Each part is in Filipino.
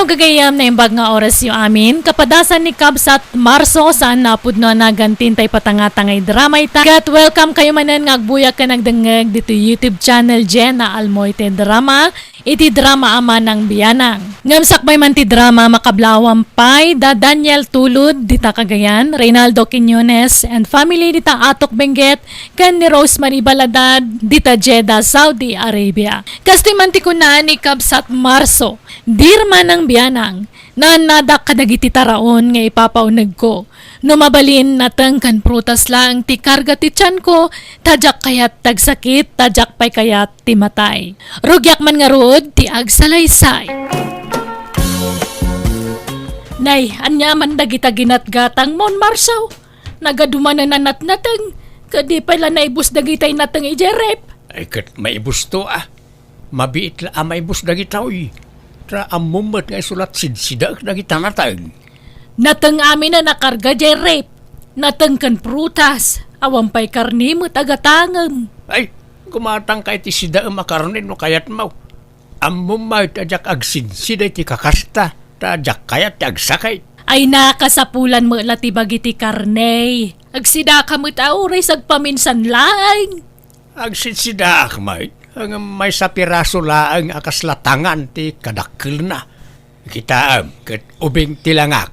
Adlaw gagayam na imbag nga oras yung amin. Kapadasan ni Kabsat Marso saan napudno na gantintay patangatangay drama ita. Kat welcome kayo manan nga agbuya ka nagdangag dito YouTube channel JENA ALMOITE drama. Iti drama ama ng Bianang. Ngamsakbay man ti drama makablawang pay da Daniel Tulud dita Cagayan, Reynaldo Quiñones and family dita Atok Benguet kan ni Rosemary Baladad dita Jeddah, Saudi Arabia. Kastoy man ti kunaan ni Kabsat Marso. Dir Manang Bianang, na nadak kadagiti taraon nga ipapaunag ko. No mabalin natang kan prutas lang ti karga ti tiyan ko, tadyak kayat tagsakit, tadyak pay kayat ti matay. Rugyak man nga rood, ti agsalaysay. Nay, anya man dagita ginatgatang mon Marsaw. Nagadumanan na natnatang, kadi pala naibus dagitay natang ijerep. Ay kat maibus to Mabiit la maibus dagitaw Tra amumat nga sulat sidsidak dagita natang. Natang amin na nakarga jerep. Natang kan prutas. Awampay karni mo tagatangam. Ay, kumatang kay ti sida makarnin mo kayat mo. Amumat ajak agsidsida ti kakasta. Tajak kayat ti agsakay. Ay nakasapulan mo lati bagiti karne. Agsida ka mo't auray sagpaminsan lang. Agsidsida akmait. Ang may sa piraso laang akaslatangan ti kadakkel na. Kita ket ubing tilangak.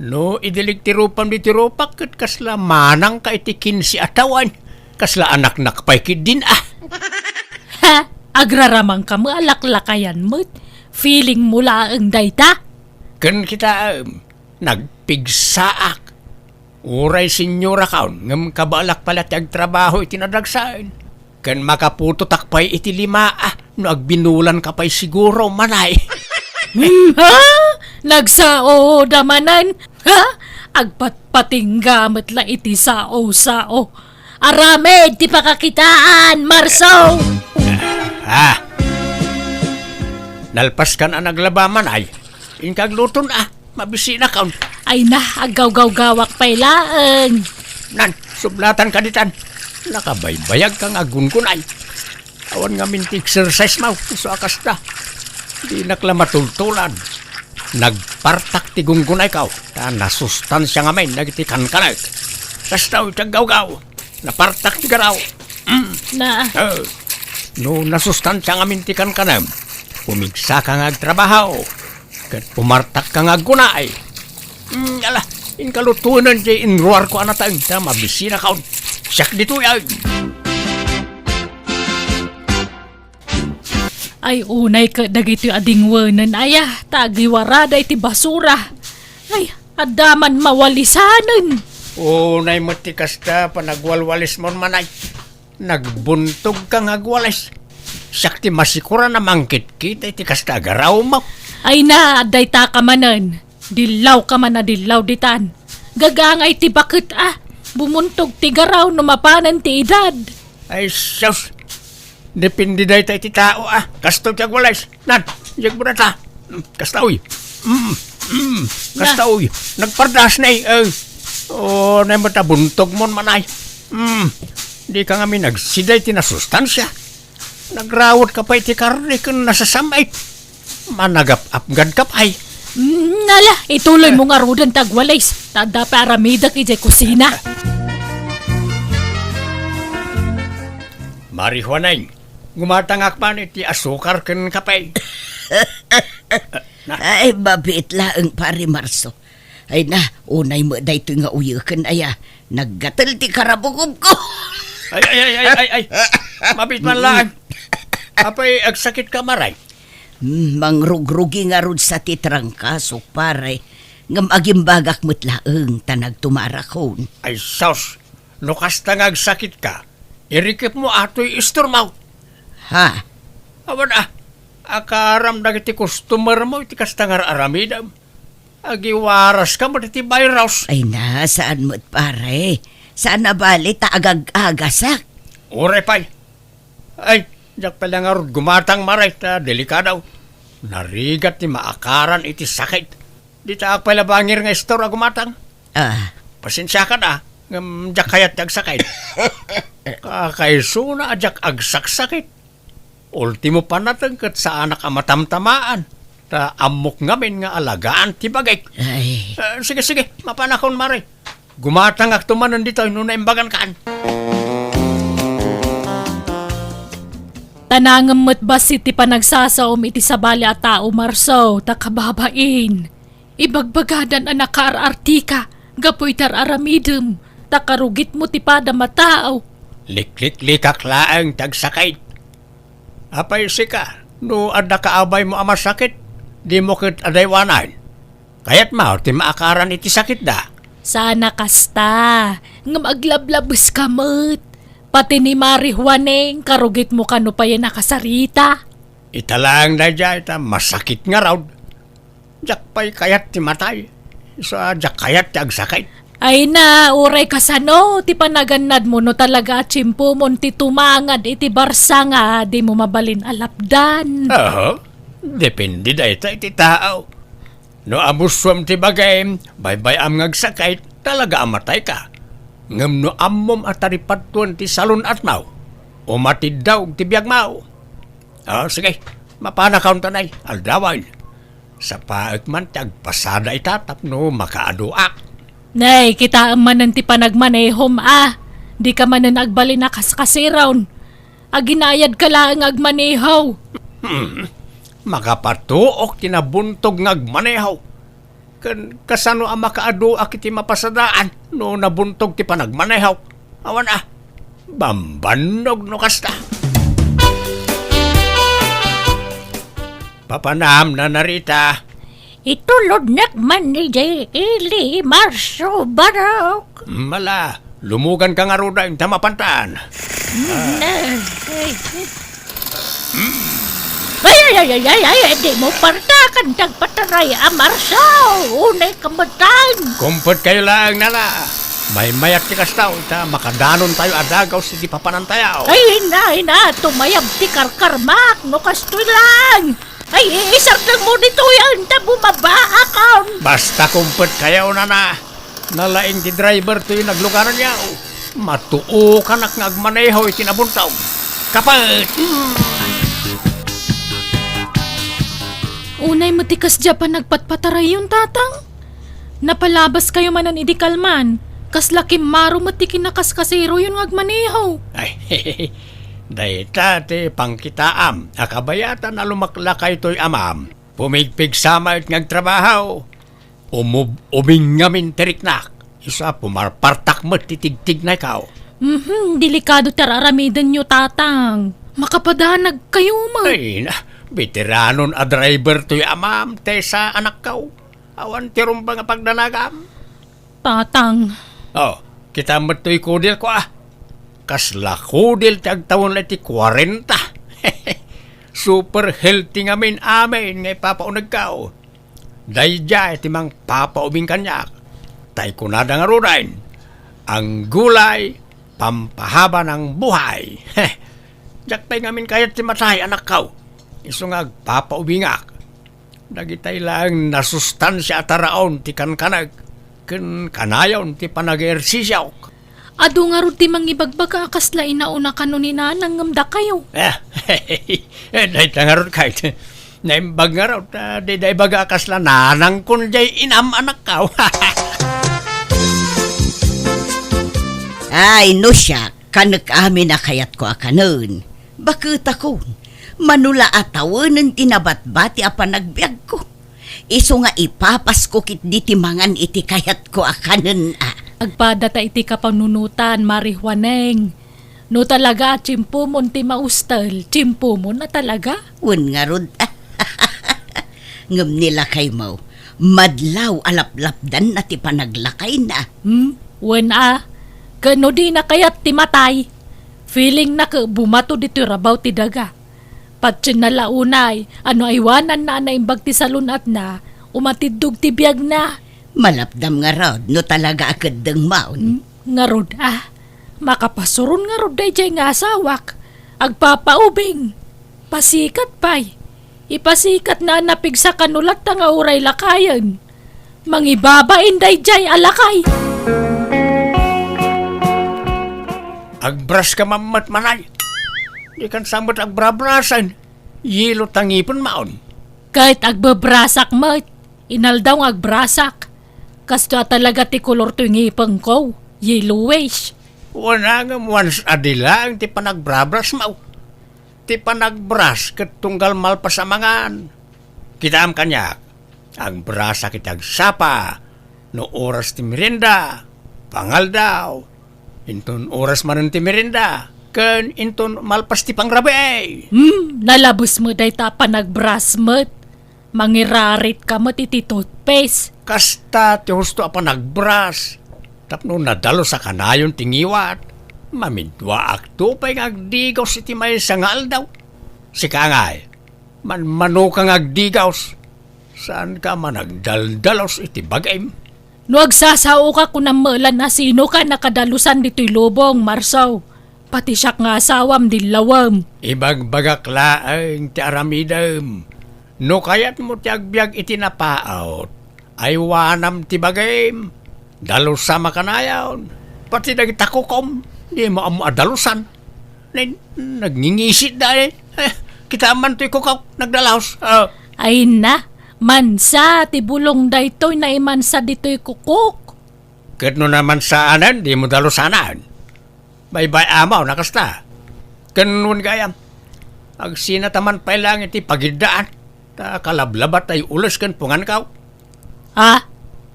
No idilig tirupan di tirupak ket kasla manang ka itikin si atawan. Kasla anak nakpay kid din Ha? Agraramang ka mo alaklakayan mo't. Feeling mo laang dayta? Ken kita nagpigsaak. Uray senyora kaon ngem kabalak pala ti agtrabaho itinadagsaan. Kan makaputo takpay iti lima no agbinulan ka pa'y siguro manay. Ha? Nagsao damanan? Ha? Agpatpating gamit la iti sao-sao. Arame, di pa kakitaan, Marso! Nalpas ka na naglaba manay. Inkagluton mabisi na kaon. Ay na, agaw-gaw-gawak pa'y laang. Nan, sublatan ka ditan. Nakabaybayag kang agunkunay. Awan nga minti exercise mo. So akas na. Di naklamatultulan. Nagpartak ti gungunay ka. Ta nasustansya nga may nagitikan ka na. Kastaw itagaw-gaw. Napartak ti garaw. No nasustansya nga mintikan ka na. Pumigsa ka nga agtrabaho. Kat pumartak ka nga gunay. Ala, inkalutunan di inruar ko anatang. Ta mabisi na ka. Siyak dito yan. Ay unay ka dagito adingwanan ayah. Tagiwarada iti basura. Ay, adaman mawalisanan. Unay matikas ka panagwalwalis mo manay. Nagbuntog kang agwalis. Siyak ti masikura na mangkit-kit iti kasta agaraw mo. Ay na, aday ta ka manan. Dilaw ka man na dilaw ditan. Gagangay ti bakit Bumuntog ti garaw no mapanan ti edad. Ay, sus. Depende dahi tayo ti tao Kastaw ti agwalis. Nan, jag mo na ta. Kastaw Kastaw nagpardas na na matabuntog mo manay. Di ka nga nagsiday ti nasustansya. Nagrawot ka pa iti karne kung nasasamay. Managap-apgad ka pa Nala, ituloy mo nga rudan tagwalays. Tada paramida ki jay kusina. Marihuanay, gumatangak man iti asukar ken kapay. Ay, mabit laang pari Marso. Ay na, unay mo dayto nga uyukan naggatal ti karabugog ko. Ay. Mabit man lang. Apay, agsakit ka maray. Mangrugrugi nga rod sa titrangkasok pare. Ngam agimbagak mo't laang tanag tumarakon. Ay, sos. No kasta nga agsakit ka, irikip mo ato'y isturmaw. Ha? Awan akaram dagiti customer mo, iti kasta nga aramidam. Agiwaras ka mo iti virus. Ay na, saan mo't pare? Saan na bali ta agag-agasak? Ure pay. Ay, jak pala nga rod gumatang maray ta delikadaw. Narigat ni maakaran iti sakit. Di ta pala bangir nga istor gumatang. Pasensya ka na. Jak kayat agsakit. Kakaiso na ajak agsaksakit. Ultimo pa natangkat sa anak amatamtamaan. Ta amok ngamin nga alagaan ti bagay. Ay, Sige, mapanakon mare. Gumatang ak tumanon dito, nuna imbagan kaan. Tanangamot ba si ti panagsasaom iti sabali at tao Marso, takababain. Ibagbagadan ang nakaarartika, gapoy tararamidem, takarugit mo ti pada matao. Likak laang tagsakay. Apay sika, no adda kaabay mo ama sakit, di mo kit adaywanan. Kaya't mao ti maakaran iti sakit da. Sana kasta, nga maglablabos ka mo't. Pati ni Mari Juaneng, karugit mo kano pa yan nakasarita. Italang na dya, masakit nga raw. Jak pa'y kayat ti matay. Sa jak kayat ti agsakay. Ay na, uray kasano, ti panaganad mo no talaga chimpo mo ti tumangad iti barsa nga, di mo mabalin alapdan. Oo, depende da iti tao. No amuswam ti bagay, baybay am ngagsakay, talaga amatay ka. Ngam no ammom ataripatuan ti salon at mau. Umatid daw ti biyag mau. Sige, mapanakaon tanay, aldawan. Sa paek man ti agpasada itatap no makaaduak. Nay, kita ang manan ti panagmanehom Di ka manan agbalin na kaskasirawn. Aginayad ka lang agmanehaw. Makapatuok tinabuntog ngagmanehaw. Kasano ang makaaduak iti mapasadaan no nabuntog ti panagmanehaw. Awan bambanog no kasta. Papanam na narita. Itulod nakman ni Ili Marso Barok. Mala, lumugan ka nga roda yung tamapantaan. Ay, di mo partakan tagpataray Marso. Unay kamatan. Kumpot kayo lang nala. May mayat ti kastaw, makadanon tayo adagaw si di papanantayaw. Ay na, tumayab ti karkarmak, no kastoy lang. Ay, isang lang mo dito yan, na bumaba akong. Basta kumpot kayo na. Nalaing ti driver to yung naglugaran niya. Matuo ka ngagmaneho itinabuntaw. Kapat! Unay mo tikas dya pa nagpatpataray yung tatang. Napalabas kayo manan idikalman. Kas lakim maro matikin na kaskasero yung agmaneho. Ay, dayta ti pangkitaam. Akabayatan na lumaklakay to'y amam. Pumigpig sama at ngagtrabaho. Uming ngamin teriknak. Isa pumarpartak mo titigtig na ikaw. Delikado tararamidan nyo tatang. Makapadanag kayo mo. Ay, veteranon a driver to'y amam. Tesa anak kaw. Awan tirong ba nga pagdanagam? Tatang. Kita mo to'y kudil ko Kasla kudil ti agtawon na ti 40. Super healthy ngamin amin ngay papaunag kao. Dayja iti mang papaubing kanyak. Tay kunada nga rudain. Ang gulay, pampahaba ng buhay. Jak tay ngamin kayat ti matay anak kao. Isungag papaubingak. Dagitay lang nasustansya ataraon ti kankanag. Ken kanayon ti panag-ersisyaw. Ado nga ro ti mangibagbaga kasla inauna kano ni nanang ngamda kayo. Dahil nga ron kahit naimbag nga ron, day baga kasla nanang kun jay inam anak ka. ay no siya, kanak amin na kayat ko akanon. Bakit ako? Manula atawanan tinabat-bati apa nagbiag ko. Iso nga ipapas ko kit ditimangan iti kayat ko akanon Agpadata iti kapanunutan, Mari Juaneng. No talaga, chimpo mo ti maustal. Chimpo mo na talaga? Un nga rod. Ngam nila kay mo. Madlaw alaplapdan na ti panaglakay na. Wen Kano di na kayat ti matay. Feeling na ka bumato dito rabaw ti daga. Patsin na launay, ano aywanan na naimbag ti salunat na, umatidog ti biyag na. Malapdam nga rod, no talaga akad dang maun. Nga rod makapasuron nga rod day jay nga asawak. Agpapaubing. Pasikat pay. Ipasikat na napig sa kanulat nga uray lakayan. Mangibabain day jay alakay. Agbras ka mamat manay. Di kan samot agbrabrasan. Yilo tangipon maon. Kahit agbabrasak mo, inaldaw ng agbrasak. Kasto talaga ti kolor to yung ipang ko, yellowish. Wala nga once adilang ti panagbrabras mau. Ti panagbras ket tunggal malpasamangan. Kita am kanya, ang brasa kitag sapa, no oras ti merienda, pangal daw. Inton oras manen ti merienda, ken inton malpas ti pangrabe. Nalabos mo day ta panagbras mo. Mangirarit ka mo iti toothpaste. Kasta ti husto apa nagbras. Tapno nadalo sa kanayon tingiwat. Mamidwa akto pa'y ngagdigaws iti may sangal daw. Sika nga'y, manmano kang agdigaws. Saan ka managdaldalos iti bagay? No agsasao ka kung namalan na sino ka nakadalusan dito'y lubong, Marsaw. Pati siyak nga asawam dilawam. Ibagbagak laeng ti aramidam. No kayat mo ti agbyag iti napaot, ay wanam ti bagay. Dalos sama kanayon. Pati nagitakukom, di mo amo adalusan. Nagngingisit dahil. Kita man to'y kukaw, nagdalaos. Ay na, mansa, ti bulong daytoy na imansa dito'y kukuk. Ket no naman sa anan, di mo dalusanan. Bye-bye amaw, nakasta. Kanun gayam. Agsinataman pa lang iti pagidaan. Ta kalablabat ay ulas kan pungan kaw. Ha?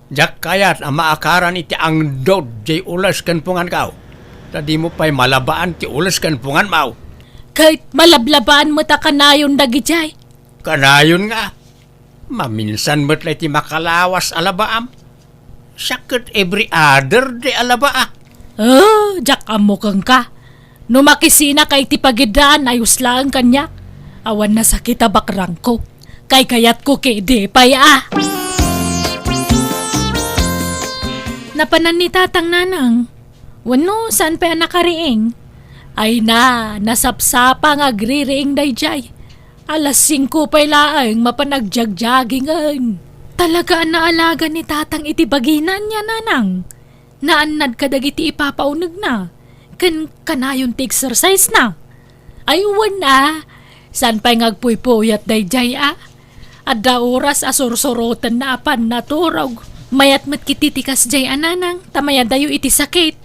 Jak kayat ang maakaran iti ang dod jay ulas kan pungan kaw. Ta di mo pa'y malabaan ti ulas kan pungan mau. Kahit malablabaan mo ta kanayon dagijay. Kanayon nga. Maminsan mo't ti makalawas alabaam. Sakit every other day alabaa. Jak amukang ka. No makisina kay ti pagidaan ayos lang kanya. Awan na sakit bakrang ko. Kay kayat ko kay di pay Napanan ni tatang nanang. Wano, saan pa nakariing? Ay na, nasapsapang agririing dayjay. Alas 5 pa'y laang mapanagjagjaggingan. Talaga naalaga ni tatang iti baginan niya nanang. Naanad ka dagiti ipapaunag na. Kanayon ti exercise na. Ay wana, saan pa'y ngagpuypuyat dayjay Adda oras asursurotan na apan naturog. Mayat mat kititikas jay ananang, tamaya dayo iti sakit.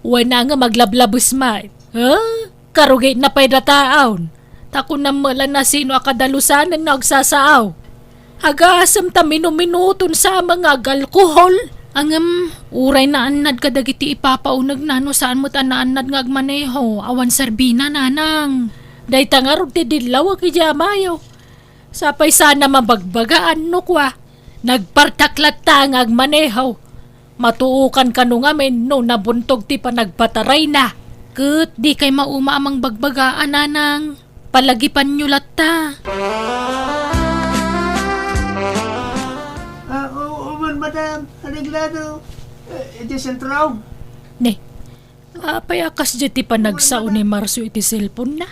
Wana nga maglablabos mat. Karugay na pa'y dataon. Tako na mala na sino akadalusan ang nagsasaaw. Agasam ta minuminuton sa mga alkohol. Ang uray na anad kadagiti ipapaunag na no saan mo ta naanad nga agmaneho. Awan sarbina nanang. Day tangarog ti dilaw akijamayo. Sapay sana mabagbagaan no kwa. Nagpartaklat tangag manehaw. Matuukan ka nung amin no nabuntog ti panagpataray na. Ket di kay mauma amang bagbagaan nanang. Palagipan nyo latta. Oo, madam. Aniglado. Iti sentraw. Ne, payakas di ti panagsaon ni Marso iti cellphone na.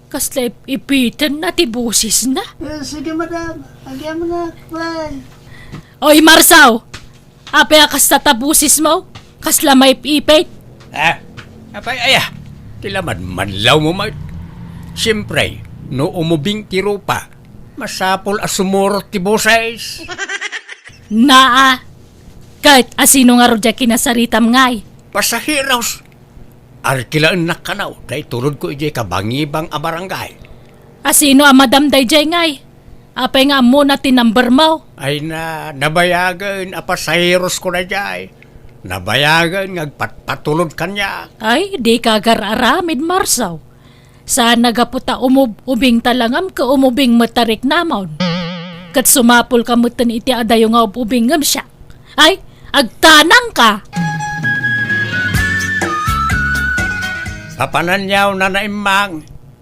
Kasla ipitan na ti busis na. Sige, madam. Agyan mo na. Bye. Oy, Marsaw! Payakas na tabusis mo. Kasla may ipit. Apay, Tilamad manlaw mo, Mart. Siyempre, no umubing tiro pa, masapol asumurot ti boses. Naa! Kahit asino nga rodya kinasaritam ngay. Pasahiros. Arkilaan na kanaw, dahil tulod ko ijay kabangibang abarangay. Asino ang madam dayjay ngay? Apay nga mo na tinumber mo. Ay nabayagan, apasahiros ko na jay. Nabayagan, ngagpatulod kanya. Ay, di ka gar-aramid, Marsaw. Saan nagaputa umubing talangam ka umubing matarik namon. Kat sumapol ka mutan iti adayo nga ubing ngam siya. Ay, agtanang ka! Papananyaw na naimang.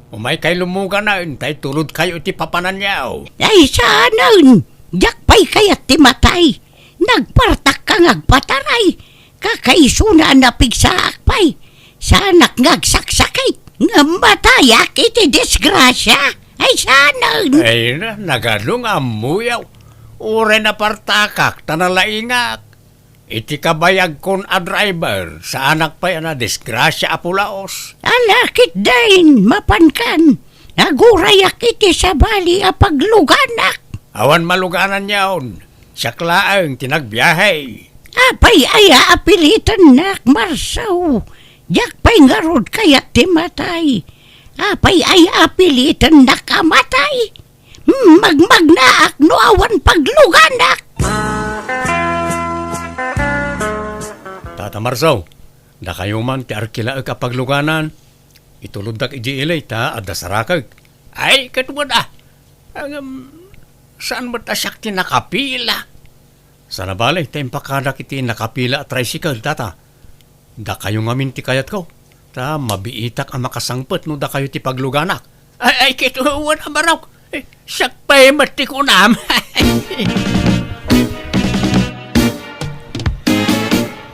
Umay kay lumugan na, tay tulod kayo iti papananyaw. Ay, saanan? Jakpay kayat ti matay. Nagpartak ka ngagpataray. Kakaisuna na pigsaak pay. Sanak ngagsaksakay. Ngambatayak iti disgrasya. Ay, saanan? Ay nagadong amuyaw. Ure na partakak, tanalaingak. Iti kabayag kon a driver, sa anak pa yan na disgrasya apulaos. Alakit dahin, mapankan. Nagurayak iti sa bali a pagluganak. Awan maluganan yaon. Siya klaang tinagbiyahe. Apay aya apilitan nak Marsaw. Jak pay ngarod kayat ti matay. Apay aya apilitan nak amatay. Magmagnaak no awan pagluganak. Tata Marsaw, da kayo man ti arkila kapag luganan. Itulundak iji ilay ta at dasarakag. Ay, katubad saan mo ta siyak ti nakapila? Sana balay, tayo pakadak iti nakapila at tricycle, tata. Da kayo ngamin ti kayat ko. Ta, mabiitak ang makasangpet no da kayo ti pagluganak. Ay, kituwan ang baraw. Siyak pa'y mati ko nam.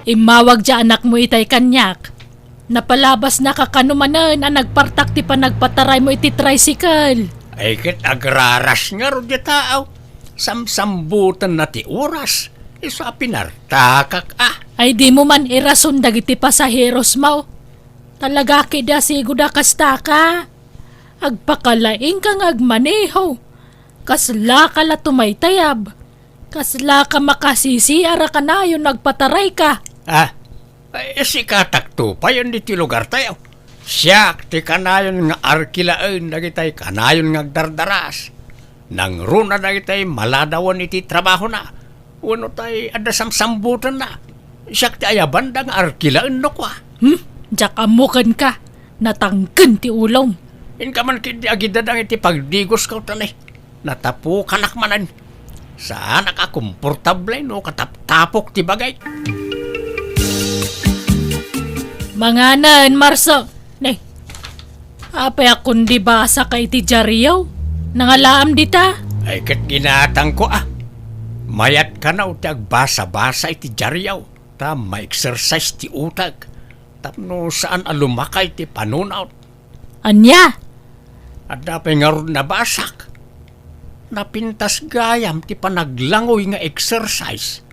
Imawag dya anak mo itay kanyak. Napalabas na kakanumanan ang nagpartak ti panagpataray mo iti tricycle. Ay, kit agraras nga ro di tao. Samsambutan na ti oras. Iso pinartakak Ay di mo man irason dagiti pasaheros mo. Talaga kida siguda kasta ka. Agpakalaing kang agmaneho. Kasla ka la tumaytayab. Kasla ka makasisi ara ka na yung nagpataray ka. Ay, si katakto pa yun di ti lugar tayo. Siyak ti kanayon nga arkilaan dagitay kanayon nga agdardaras. Nang runa dagitay maladawan iti trabaho na. Uno tay adasamsambutan na. Siyak ti ayaban da nga arkilaan no kwa. Diyak amukan ka. Natangken ti ulong. In ka man kiti agidadang iti pagdigos ka tanay. Natapo kanak manan. Saan nakakomportable no kataptapok ti bagay. Manganan, Marso. Apay akong di basa kay ti Jariyaw. Nangalaam dita. Ay kat ginatang ko Mayat ka na ti agbasa-basa iti Jariyaw. Ta ma-exercise ti utag. Tapno saan alumakay ti panunaw. Anya? At dapay nga ron nabasak. Napintas gayam ti panaglangoy nga exercise.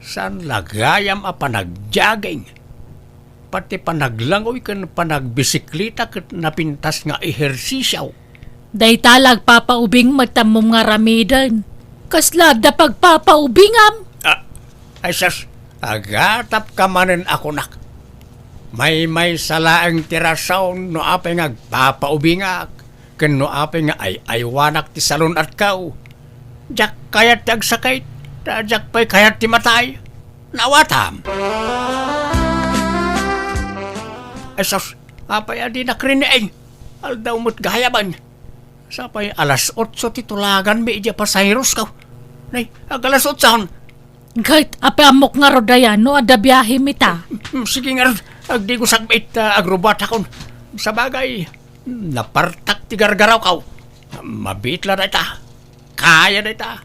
San lagayam a panagjogging. Pati panaglangoy kan panagbisiklita kat napintas nga ehersisyaw. Day talag papaubing matamong nga ramidan. Kasla da pagpapaubingam. Ay sas, agatap ka manen ako nak. May salaang tirasaw no apay nga papaubingak. Ken no apay nga aywanak ti salon at kao. Jak kayat ti agsakay. Jak pa'y kayat ti matay. Nawatam. Ay sus, apay adi nakrineeng. Aldaw mo't gayaban. Sapay alas 8 titulagan may iya pasayros ka. Nay, alas 8. Kahit apay amok nga rodayan no ada biyahe mita. Sige nga, agdi ko sagbait agrubat akon. Sa bagay, napartak ti gargaraw ka. Mabit la na ita. Kaya na ita.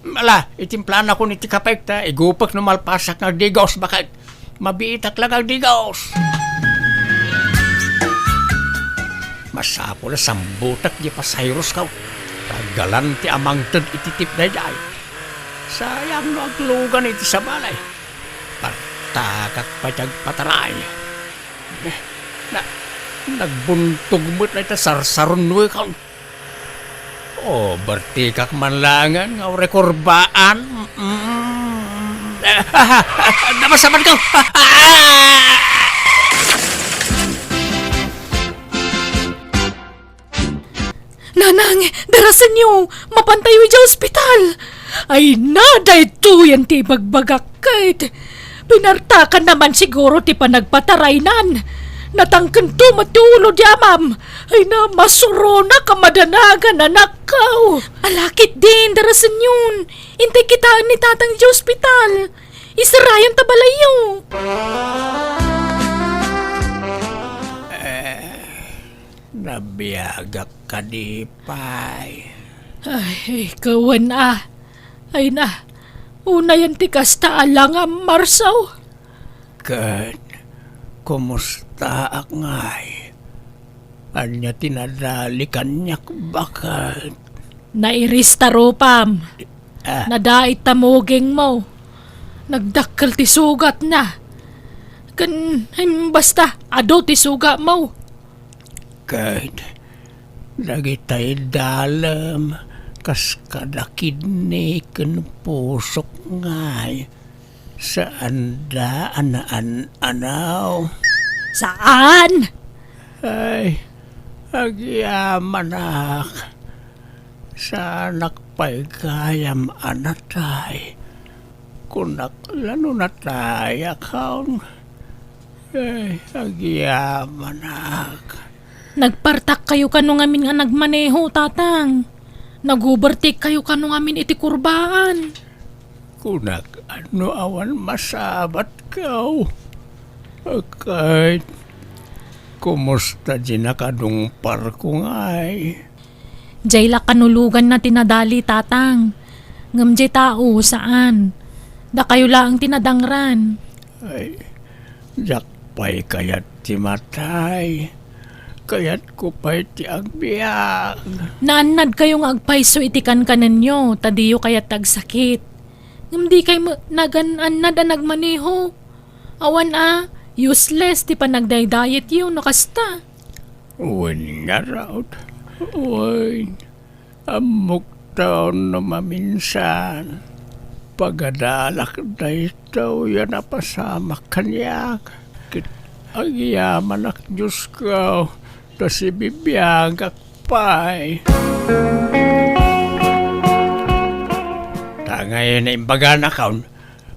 Ala, itimplan ako ni ti kapay ta. Igupak no malpasak ng digos bakit. Mabiitak lang ang digos. Masapo na sambutak di pasayros ka. Tagalan ti amangtod ititip na day. Sayang no aglugan iti sa balay. Partakak patag pataray. Nagbuntog mo't na ita sarsaron mo ka. Bertikak manlangan nga rekorbaan. Namasaman ka. Nanang, darasan niyo, mapantayo sa ospital. Ay na, dahil tuyan ti bagbagakit. Pinartakan naman siguro ti panagpataraynan. Natangkan to matulo di amam. Ay na, masuro na kamadanagan anak kao. Alakit din, darasan yun. Intay kitaan ni tatang sa ospital. Isarayan tabalayo. Nabiyagak ka di pay. Ay, kawan Ay na, una yan ti kasta alang ang Marsaw. Kat, kumusta ak ngay? Anya tinadali kanyak bakat. Nairista ropam. Nadait tamuging mo. Nagdakkel ti sugat na. Basta, ado ti suga mo. Kat, Dagitay dalam kas kadakidni ken pusok ngay saan da anaan-anaw. Saan? Ay, agyaman ak. Sanak pa'y kayam anatay. Kunak lano natay akaw. Ay, agyaman ak. Nagpartak kayo kano ngamin nga nagmaneho, tatang. Nagubertik kayo kano ngamin iti kurbaan. Kunak ano awan masabat kaw. Akay, kumusta di nakadungpar ko ngay? Jayla kanulugan na tinadali, tatang. Ngam jay tao, saan? Da kayo lang tinadangran. Ay, jakpay kayat ti matay. Kayat ko pa'y ti agbiag. Naanad kayong agpayso itikan kanan nyo, tadiyo kayat tagsakit. Ngam di kay nagananad ang nagmaneho. Awan useless ti pa nagday-diet yun, nakasta. Uwan nga raw. Uwan. Amok taon na maminsan. Pag-adalak day tayo yan napasama kanyak. Ang yaman ak Diyos ko. Kasi bibiyagak pa'y. Tangay na imbaga na kaon.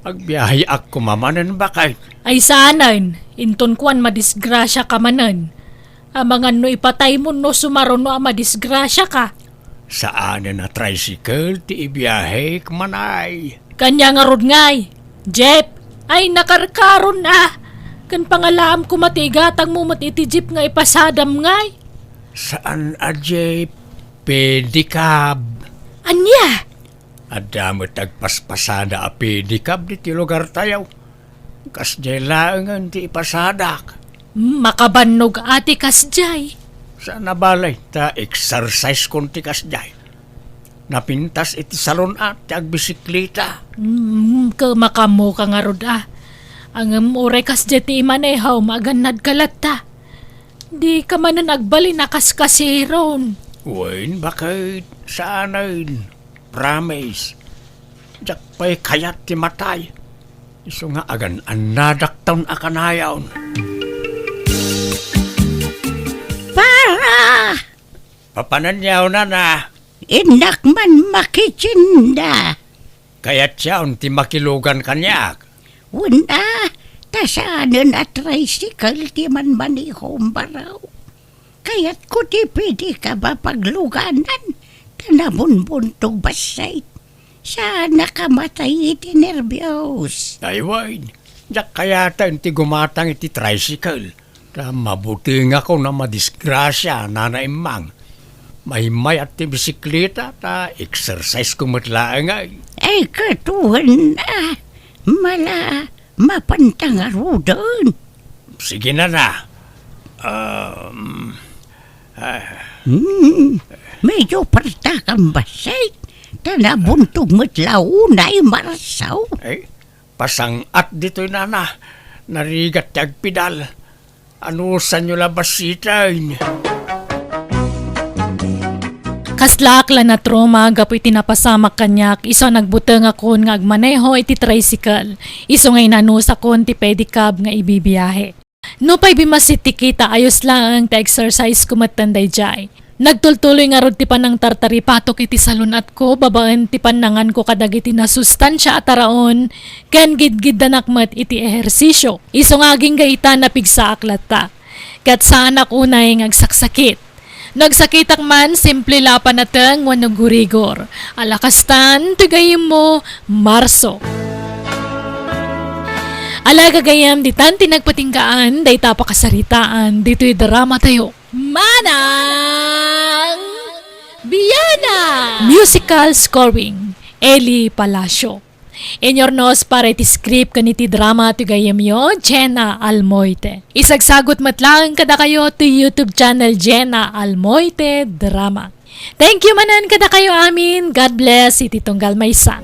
Agbiyahe ako mamanan bakay. Ay saanan, inton kuan madisgrasya ka manan. Amangan no ipatay mo no sumaron no madisgrasya ka. Saan na tricycle ti ibiyahe kumanay. Kanya nga rod ngay. Jeep, ay nakarkaron na. Kan pangalaam ko matigatang mo iti jeep nga ipasadam ngay. Saan ajay pedicab? Anya? Adamot agpaspasada a pedicab di ti lugar tayo. Kas jay laangan ti ipasadak. Makabannog ati kasjay. Saan nabalay ta exercise kon ti kasjay. Napintas iti salon at ti agbisikleta. Makamo ka nga rod Ang uray kasjay ti imanehaw maganad kalata. Di ka manan agbali nakaskasiron. Wain bakit saanin? Promise. Jak pa'y kayat ti matay. Iso nga agan anadak taon akanayaon. Para! Papananyaw na. Inak man makitsinda. Kayat siya ti makilugan kanyak. Una, tasanan at tricycle ti man manihong baraw. Kaya't ko ti pwede ka ba pagluganan? Tanabunbuntog basay. Sana ka matay iti nervyos. Ay wain. Jak kayata ti gumatang iti tricycle. Ta mabuti nga ko na madisgrasya nanaimang. Mahimay at ti bisikleta ta exercise kumatlaan ay. Ay katuhan na. Mala, mapantangarudan. Sige na. Medyo parta kang basay. Tanabuntog mo't launay marasaw. Ay, pasangat dito'y nana. Narigat tagpidal. Ano sa nyo labasitain? Kaslakla na trauma gapoy tinapasamak kanyak iso nagbuteng akon nga agmaneho iti tricycle. Iso ngay nanusa kon ti pedicab nga ibibiyahe. No pa'y bimasiti ayos lang ta exercise kumatanday jay. Nagtultuloy nga rod ti panang tartaripatok iti salunat ko babaan ti panangan ko kadagiti na sustansya at araon ken gidgid danakmat iti ehersisyo. Iso nga aging gaita na pigsa aklata. Kat saan ako unay ngagsaksakit. Nagsakitak man, simple lapan natang wanag gurigor. Alakastan, tigayim mo, Marso. Alaga gayam, ditan tinagpatinggaan, day tapakasaritaan, dito'y drama tayo. Manang Bianang! Musical scoring, Eli Palacio. Inyornos para iti script kaniti drama ti gayam yo, JENA ALMOITE. Isagsagot matlang kada kayo to YouTube channel JENA ALMOITE Drama. Thank you manan kada kayo amin. God bless iti tunggal maysa.